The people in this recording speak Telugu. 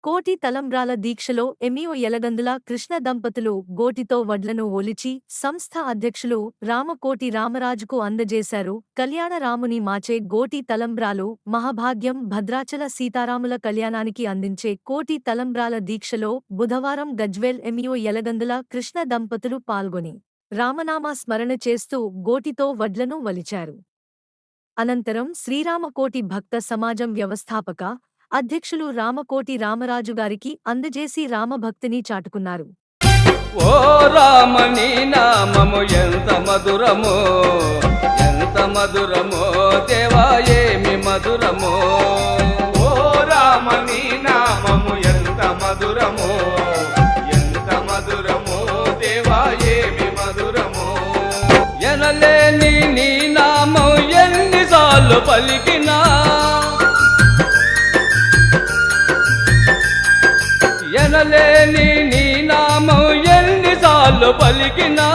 కోటి తలంబ్రాల దీక్షలో ఎంఈఓ యలగందుల కృష్ణ దంపతులు గోటితో వడ్లను ఒలిచి సంస్థ అధ్యక్షులు రామకోటి రామరాజుకు అందజేశారు. కళ్యాణ రాముని మాచే గోటి తలంబ్రాలు మహాభాగ్యం. భద్రాచల సీతారాముల కళ్యాణానికి అందించే కోటి తలంబ్రాల దీక్షలో బుధవారం గజ్వేల్ ఎంఈఓ యలగందుల కృష్ణ దంపతులు పాల్గొని రామనామ స్మరణ చేస్తూ గోటితో వడ్లను వలిచారు. అనంతరం శ్రీరామకోటి భక్త సమాజం వ్యవస్థాపక అధ్యక్షులు రామకోటి రామరాజు గారికి అందజేసి రామభక్తిని చాటుకున్నారు. ఓ రామని నామము ఎంత మధురమో, ఎంత మధురమో దేవా ఏమి మధురమో. ఓ రామని నామము ఎంత మధురమో, ఎంత మధురమో దేవా ఏమి మధురమో. ఎనలేని నీ నామం ఎన్నిసార్లు పలికినా, ఎనలేని నీ నామం ఎన్నిసార్లు పలికినా